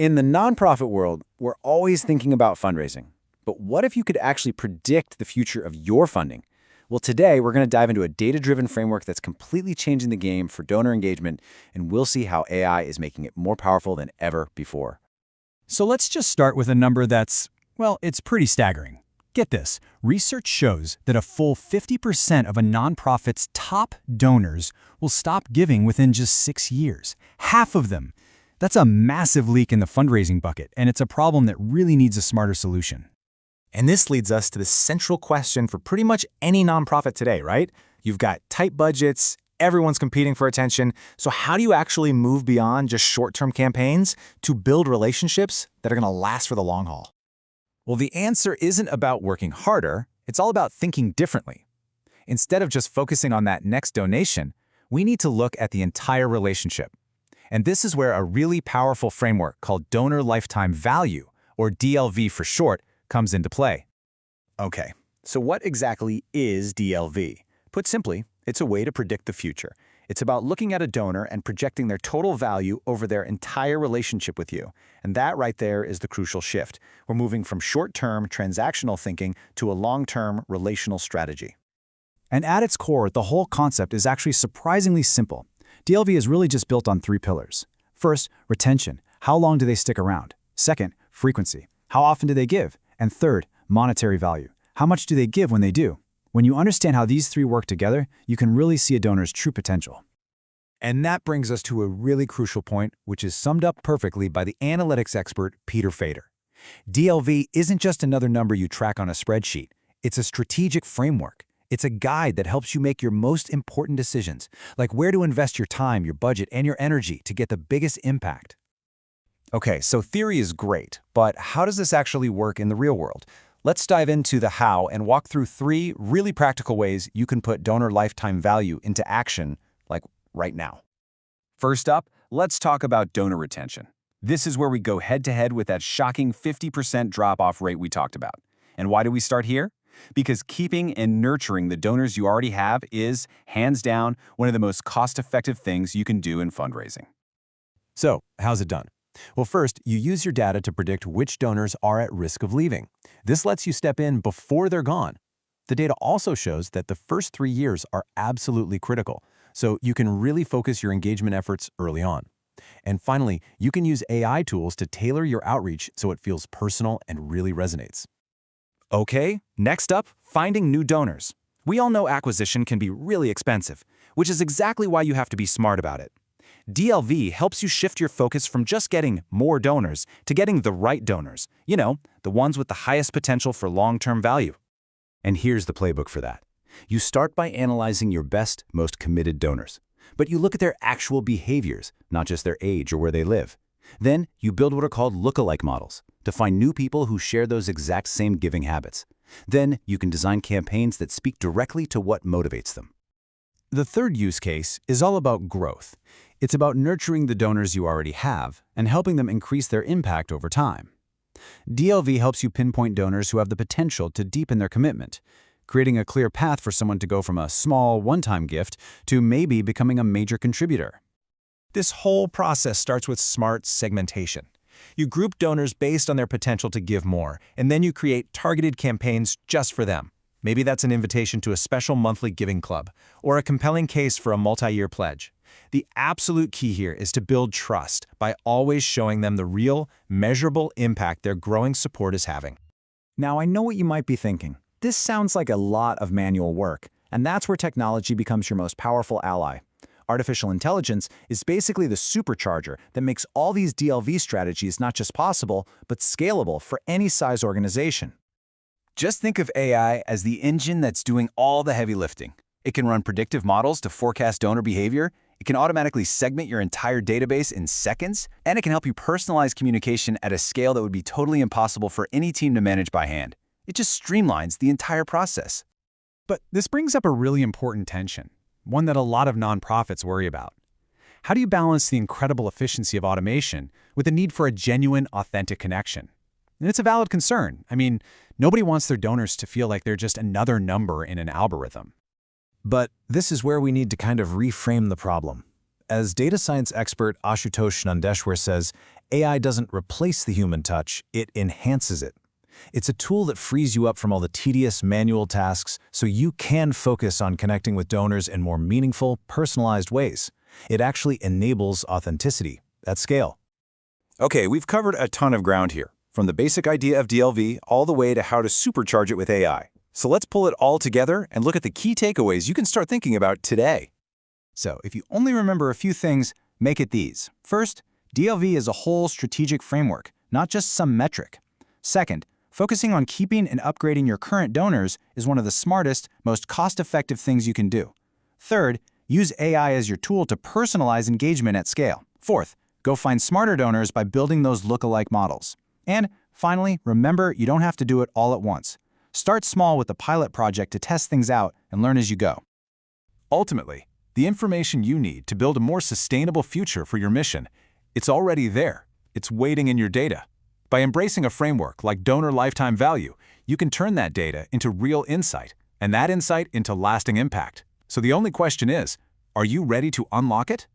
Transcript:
In the nonprofit world, we're always thinking about fundraising. But what if you could actually predict the future of your funding? Well, today we're going to dive into a data-driven framework that's completely changing the game for donor engagement, and we'll see how AI is making it more powerful than ever before. So let's just start with a number that's, well, it's pretty staggering. Get this, research shows that a full 50% of a nonprofit's top donors will stop giving within just 6 years. Half of them. That's a massive leak in the fundraising bucket, and it's a problem that really needs a smarter solution. And this leads us to the central question for pretty much any nonprofit today, right? You've got tight budgets, everyone's competing for attention, so how do you actually move beyond just short-term campaigns to build relationships that are going to last for the long haul? Well, the answer isn't about working harder, it's all about thinking differently. Instead of just focusing on that next donation, we need to look at the entire relationship. And this is where a really powerful framework called Donor Lifetime Value, or DLV for short, comes into play. Okay, so what exactly is DLV? Put simply, it's a way to predict the future. It's about looking at a donor and projecting their total value over their entire relationship with you. And that right there is the crucial shift. We're moving from short-term transactional thinking to a long-term relational strategy. And at its core, the whole concept is actually surprisingly simple. DLV is really just built on 3 pillars. First, retention. How long do they stick around? Second, frequency. How often do they give? And third, monetary value. How much do they give when they do? When you understand how these 3 work together, you can really see a donor's true potential. And that brings us to a really crucial point, which is summed up perfectly by the analytics expert Peter Fader. DLV isn't just another number you track on a spreadsheet. It's a strategic framework. It's a guide that helps you make your most important decisions, like where to invest your time, your budget, and your energy to get the biggest impact. Okay, so theory is great, but how does this actually work in the real world? Let's dive into the how and walk through 3 really practical ways you can put donor lifetime value into action, like right now. First up, let's talk about donor retention. This is where we go head-to-head with that shocking 50% drop-off rate we talked about. And why do we start here? Because keeping and nurturing the donors you already have is, hands down, one of the most cost-effective things you can do in fundraising. So, how's it done? Well, first, you use your data to predict which donors are at risk of leaving. This lets you step in before they're gone. The data also shows that the first 3 years are absolutely critical, so you can really focus your engagement efforts early on. And finally, you can use AI tools to tailor your outreach so it feels personal and really resonates. Okay, next up, finding new donors. We all know acquisition can be really expensive, which is exactly why you have to be smart about it. DLV helps you shift your focus from just getting more donors to getting the right donors, the ones with the highest potential for long-term value. And here's the playbook for that. You start by analyzing your best, most committed donors. But you look at their actual behaviors, not just their age or where they live. Then you build what are called lookalike models to find new people who share those exact same giving habits. Then you can design campaigns that speak directly to what motivates them. The third use case is all about growth. It's about nurturing the donors you already have and helping them increase their impact over time. DLV helps you pinpoint donors who have the potential to deepen their commitment, creating a clear path for someone to go from a small, one-time gift to maybe becoming a major contributor. This whole process starts with smart segmentation. You group donors based on their potential to give more, and then you create targeted campaigns just for them. Maybe that's an invitation to a special monthly giving club, or a compelling case for a multi-year pledge. The absolute key here is to build trust by always showing them the real, measurable impact their growing support is having. Now, I know what you might be thinking. This sounds like a lot of manual work, and that's where technology becomes your most powerful ally. Artificial intelligence is basically the supercharger that makes all these DLV strategies not just possible, but scalable for any size organization. Just think of AI as the engine that's doing all the heavy lifting. It can run predictive models to forecast donor behavior, it can automatically segment your entire database in seconds, and it can help you personalize communication at a scale that would be totally impossible for any team to manage by hand. It just streamlines the entire process. But this brings up a really important tension, one that a lot of nonprofits worry about. How do you balance the incredible efficiency of automation with the need for a genuine, authentic connection? And it's a valid concern. I mean, nobody wants their donors to feel like they're just another number in an algorithm. But this is where we need to kind of reframe the problem. As data science expert Ashutosh Nandeshwar says, AI doesn't replace the human touch, it enhances it. It's a tool that frees you up from all the tedious manual tasks so you can focus on connecting with donors in more meaningful, personalized ways. It actually enables authenticity at scale. Okay, we've covered a ton of ground here, from the basic idea of DLV all the way to how to supercharge it with AI. So let's pull it all together and look at the key takeaways you can start thinking about today. So, if you only remember a few things, make it these. First, DLV is a whole strategic framework, not just some metric. Second, focusing on keeping and upgrading your current donors is one of the smartest, most cost-effective things you can do. Third, use AI as your tool to personalize engagement at scale. Fourth, go find smarter donors by building those lookalike models. And finally, remember you don't have to do it all at once. Start small with a pilot project to test things out and learn as you go. Ultimately, the information you need to build a more sustainable future for your mission, it's already there. It's waiting in your data. By embracing a framework like donor lifetime value, you can turn that data into real insight, and that insight into lasting impact. So the only question is, are you ready to unlock it?